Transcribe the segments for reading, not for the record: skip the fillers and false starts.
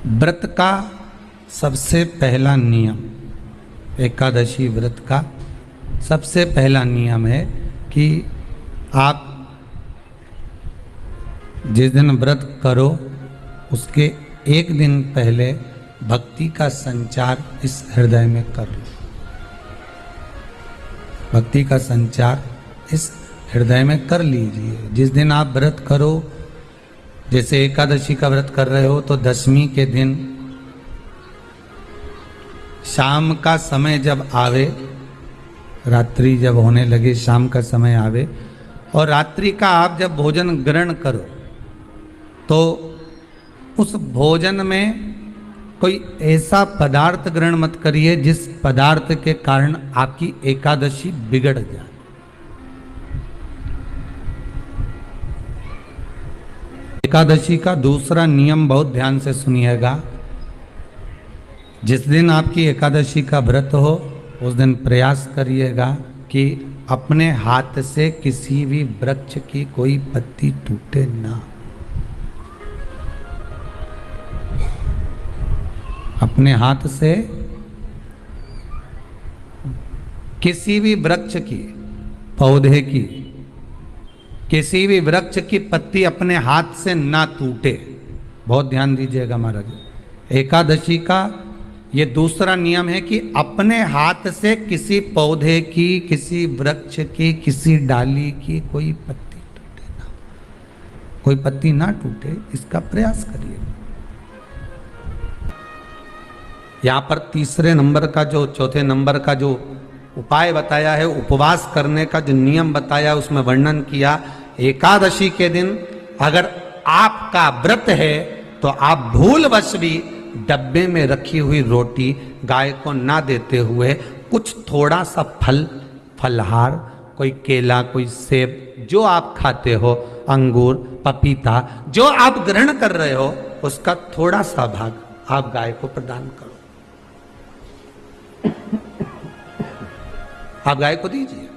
व्रत का सबसे पहला नियम, एकादशी व्रत का सबसे पहला नियम है कि आप जिस दिन व्रत करो उसके एक दिन पहले भक्ति का संचार इस हृदय में कर लो। भक्ति का संचार इस हृदय में कर लीजिए। जिस दिन आप व्रत करो, जैसे एकादशी का व्रत कर रहे हो तो दशमी के दिन शाम का समय जब आवे, रात्रि जब होने लगे, शाम का समय आवे और रात्रि का आप जब भोजन ग्रहण करो तो उस भोजन में कोई ऐसा पदार्थ ग्रहण मत करिए जिस पदार्थ के कारण आपकी एकादशी बिगड़ जाए। एकादशी का दूसरा नियम बहुत ध्यान से सुनिएगा। जिस दिन आपकी एकादशी का व्रत हो उस दिन प्रयास करिएगा कि अपने हाथ से किसी भी वृक्ष की कोई पत्ती टूटे ना। अपने हाथ से किसी भी वृक्ष की, पौधे की, किसी भी वृक्ष की पत्ती अपने हाथ से ना टूटे। बहुत ध्यान दीजिएगा महाराज। एकादशी का ये दूसरा नियम है कि अपने हाथ से किसी पौधे की, किसी वृक्ष की, किसी डाली की कोई पत्ती टूटे ना, कोई पत्ती ना टूटे, इसका प्रयास करिए। यहां पर तीसरे नंबर का जो, चौथे नंबर का जो उपाय बताया है, उपवास करने का जो नियम बताया, उसमें वर्णन किया एकादशी के दिन अगर आपका व्रत है तो आप भूलवश भी डब्बे में रखी हुई रोटी गाय को ना देते हुए कुछ थोड़ा सा फल, फलहार, कोई केला, कोई सेब, जो आप खाते हो, अंगूर, पपीता, जो आप ग्रहण कर रहे हो उसका थोड़ा सा भाग आप गाय को प्रदान करो। आप गाय को दीजिए।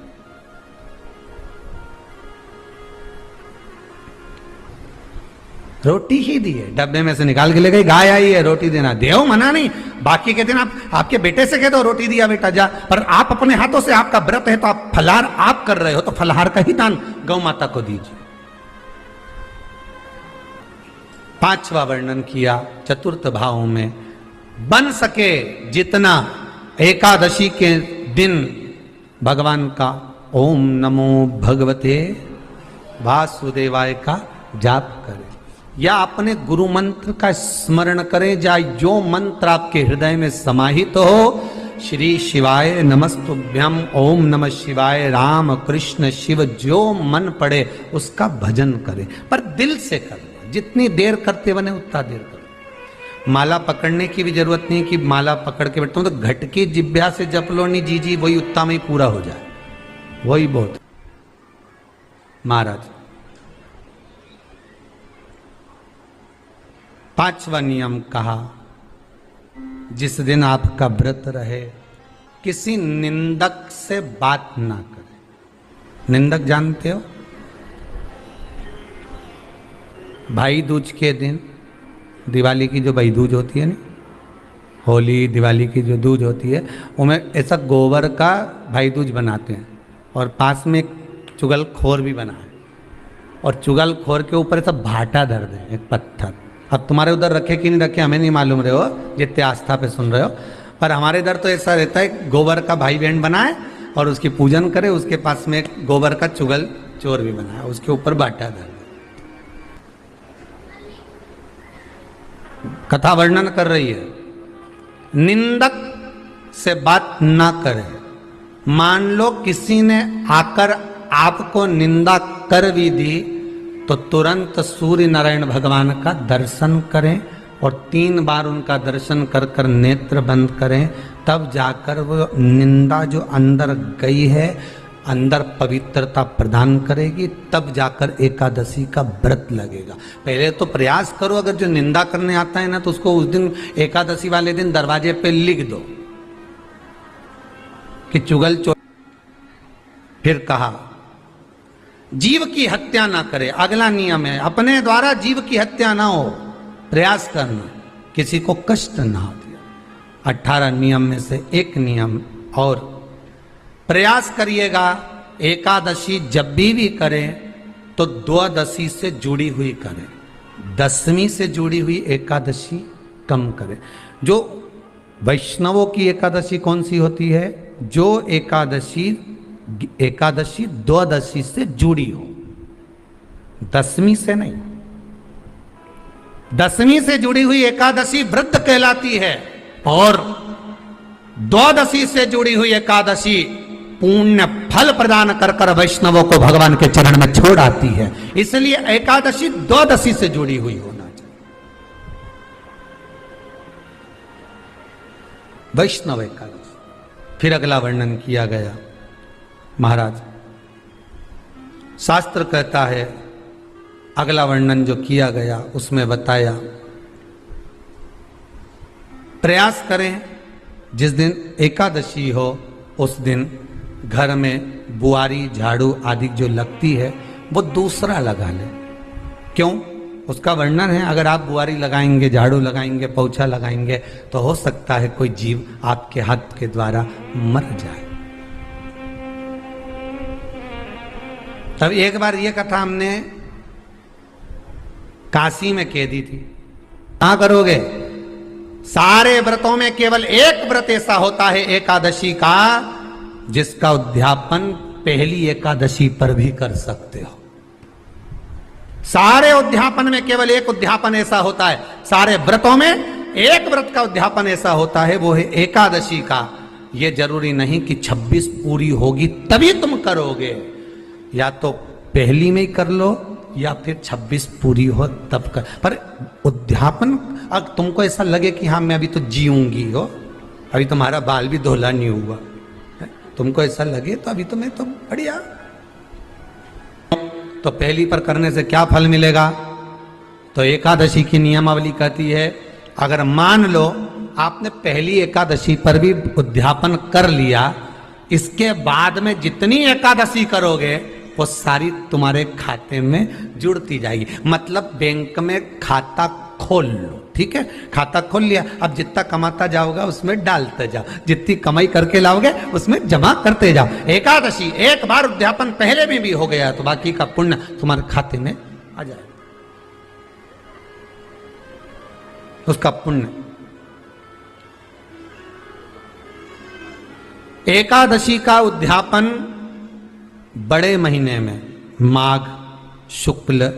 रोटी ही दी है, डब्बे में से निकाल के ले गई, गाय आई है, रोटी देना, देव मना नहीं। बाकी के दिन आप आपके बेटे से कह दो रोटी दिया बेटा जा, पर आप अपने हाथों से, आपका व्रत है तो आप फलहार आप कर रहे हो तो फलहार का ही दान गौ माता को दीजिए। पांचवा वर्णन किया चतुर्थ भाव में, बन सके जितना एकादशी के दिन भगवान का ओम नमो भगवते वासुदेवाय का जाप करें या अपने गुरु मंत्र का स्मरण करें, या जो मंत्र आपके हृदय में समाहित हो, श्री शिवाय नमस्तुभ्यम, ओम नमः शिवाय, राम कृष्ण शिव, जो मन पड़े उसका भजन करें, पर दिल से करें। जितनी देर करते बने उतना देर करें। माला पकड़ने की भी जरूरत नहीं कि माला पकड़ के बैठता हूं तो घटकी जिब्या से जप लो नहीं जी, वही उतना में ही पूरा हो जाए, वही बहुत। महाराज पांचवा नियम कहा, जिस दिन आपका व्रत रहे किसी निंदक से बात ना करें। निंदक जानते हो? भाई दूज के दिन, दिवाली की जो भाई दूज होती है ना, होली दिवाली की जो दूज होती है, उनमें ऐसा गोबर का भाई दूज बनाते हैं और पास में एक चुगलखोर भी बना है और चुगलखोर के ऊपर ऐसा भाटा धर दे, एक पत्थर। अब तुम्हारे उधर रखे कि नहीं रखे हमें नहीं मालूम रहे हो, जितने आस्था पे सुन रहे हो, पर हमारे इधर तो ऐसा रहता है, गोबर का भाई बहन बनाए और उसकी पूजन करे, उसके पास में एक गोबर का चुगल चोर भी बनाया, उसके ऊपर बाटा धर। कथा वर्णन कर रही है, निंदक से बात ना करें। मान लो किसी ने आकर आपको निंदा कर भी दी तो तुरंत सूर्य नारायण भगवान का दर्शन करें और 3 बार उनका दर्शन कर कर नेत्र बंद करें, तब जाकर वो निंदा जो अंदर गई है, अंदर पवित्रता प्रदान करेगी, तब जाकर एकादशी का व्रत लगेगा। पहले तो प्रयास करो, अगर जो निंदा करने आता है ना तो उसको उस दिन एकादशी वाले दिन दरवाजे पे लिख दो कि चुगल चोर। फिर कहा जीव की हत्या ना करे। अगला नियम है, अपने द्वारा जीव की हत्या ना हो, प्रयास करना किसी को कष्ट ना दिया। 18 नियम में से एक नियम और, प्रयास करिएगा एकादशी जब भी करें तो द्वादशी से जुड़ी हुई करें, दसवीं से जुड़ी हुई एकादशी कम करें। जो वैष्णवों की एकादशी कौन सी होती है? जो एकादशी द्वादशी से जुड़ी हो, दसवीं से नहीं। दसवीं से जुड़ी हुई एकादशी व्रत कहलाती है और द्वादशी से जुड़ी हुई एकादशी पुण्य फल प्रदान कर कर वैष्णवों को भगवान के चरण में छोड़ आती है। इसलिए एकादशी द्वादशी से जुड़ी हुई होना चाहिए। वैष्णव एकादशी। फिर अगला वर्णन किया गया महाराज, शास्त्र कहता है, अगला वर्णन जो किया गया उसमें बताया, प्रयास करें जिस दिन एकादशी हो उस दिन घर में बुआरी झाड़ू आदि जो लगती है वो दूसरा लगा ले। क्यों? उसका वर्णन है, अगर आप बुआरी लगाएंगे, झाड़ू लगाएंगे, पोछा लगाएंगे तो हो सकता है कोई जीव आपके हाथ के द्वारा मर जाए। तब एक बार ये कथा हमने काशी में कह दी थी। कहां करोगे? सारे व्रतों में केवल एक व्रत ऐसा होता है एकादशी का जिसका उद्यापन पहली एकादशी पर भी कर सकते हो। सारे उद्यापन में केवल एक उद्यापन ऐसा होता है, सारे व्रतों में एक व्रत का उद्यापन ऐसा होता है, वो है एकादशी का। ये जरूरी नहीं कि 26 पूरी होगी तभी तुम करोगे, या तो पहली में ही कर लो या फिर 26 पूरी हो तब कर। पर उद्यापन, अगर तुमको ऐसा लगे कि हाँ मैं अभी तो जीऊंगी हो, अभी तुम्हारा बाल भी धोला नहीं हुआ, तुमको ऐसा लगे तो अभी तो मैं तो बढ़िया, तो पहली पर करने से क्या फल मिलेगा? तो एकादशी की नियमावली कहती है, अगर मान लो आपने पहली एकादशी पर भी उद्यापन कर लिया, इसके बाद में जितनी एकादशी करोगे वो सारी तुम्हारे खाते में जुड़ती जाएगी। मतलब बैंक में खाता खोल लो, ठीक है? खाता खोल लिया, अब जितना कमाता जाओगा उसमें डालते जाओ, जितनी कमाई करके लाओगे उसमें जमा करते जाओ। एकादशी एक बार उद्यापन पहले में भी हो गया तो बाकी का पुण्य तुम्हारे खाते में आ जाएगा, उसका पुण्य। एकादशी का उद्यापन बड़े महीने में माघ शुक्ल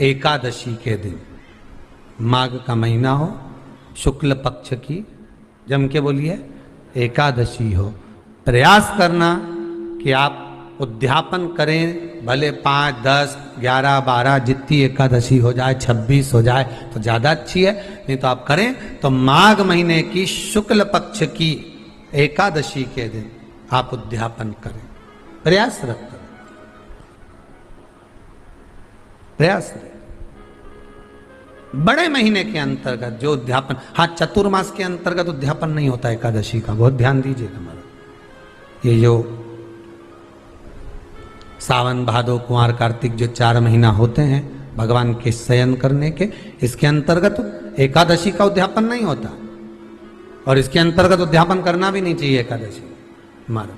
एकादशी के दिन, माघ का महीना हो, शुक्ल पक्ष की, जम के बोलिए, एकादशी हो, प्रयास करना कि आप उद्यापन करें। भले 5, 10, 11, 12 जितनी एकादशी हो जाए, 26 हो जाए तो ज़्यादा अच्छी है, नहीं तो आप करें तो माघ महीने की शुक्ल पक्ष की एकादशी के दिन आप उद्यापन करें। प्रयास रखें, प्रयास रखें। बड़े महीने के अंतर्गत जो उद्यापन, हाँ चतुर्मास के अंतर्गत उद्यापन नहीं होता एकादशी का, बहुत ध्यान दीजिएगा हमारा। ये जो सावन भादो कुंवर कार्तिक जो 4 महीना होते हैं भगवान के शयन करने के, इसके अंतर्गत एकादशी का उद्यापन नहीं होता और इसके अंतर्गत उद्यापन करना भी नहीं चाहिए एकादशी हमारा।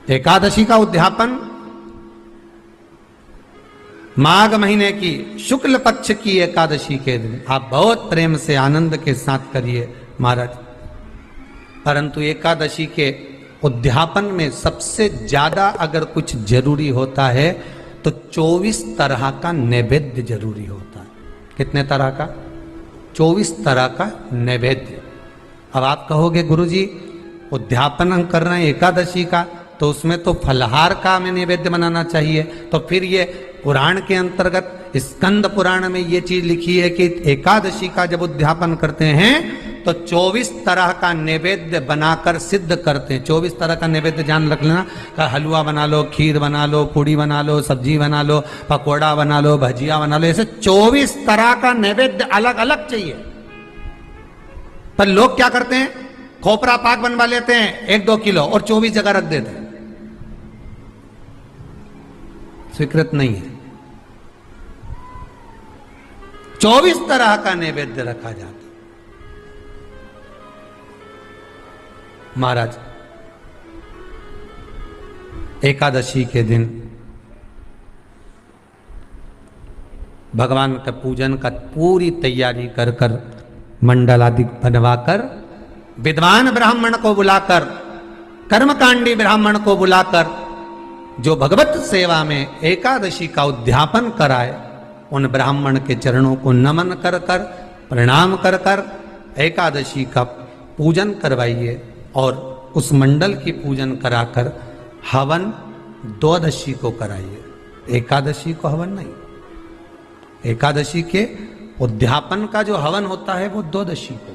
एकादशी का उद्यापन माघ महीने की शुक्ल पक्ष की एकादशी के दिन आप बहुत प्रेम से आनंद के साथ करिए महाराज। परंतु एकादशी के उद्यापन में सबसे ज्यादा अगर कुछ जरूरी होता है तो 24 तरह का नैवेद्य जरूरी होता है। कितने तरह का? 24 तरह का नैवेद्य। अब आप कहोगे गुरुजी उद्यापन हम कर रहे हैं एकादशी का, तो उसमें तो फलहार का हमें नैवेद्य बनाना चाहिए। तो फिर ये पुराण के अंतर्गत स्कंद पुराण में ये चीज लिखी है कि एकादशी का जब उद्यापन करते हैं तो 24 तरह का नैवेद्य बनाकर सिद्ध करते हैं। 24 तरह का नैवेद्य जान रख लेना, का हलवा बना लो, खीर बना लो, पूड़ी बना लो, सब्जी बना लो, पकौड़ा बना लो, भजिया बना लो, ऐसे 24 तरह का नैवेद्य अलग अलग चाहिए। पर लोग क्या करते हैं, खोपरा पाक बनवा लेते हैं 1-2 किलो और 24 जगह रख देते हैं। स्वीकृत नहीं है। 24 तरह का नैवेद्य रखा जाता है। महाराज एकादशी के दिन भगवान का पूजन का पूरी तैयारी कर कर मंडल आदि बनवाकर विद्वान ब्राह्मण को बुलाकर कर्मकांडी ब्राह्मण को बुलाकर जो भगवत सेवा में एकादशी का उद्यापन कराए उन ब्राह्मण के चरणों को नमन कर कर प्रणाम कर कर एकादशी का पूजन करवाइए और उस मंडल की पूजन कराकर हवन द्वादशी को कराइए। एकादशी को हवन नहीं, एकादशी के उद्यापन का जो हवन होता है वो द्वादशी को।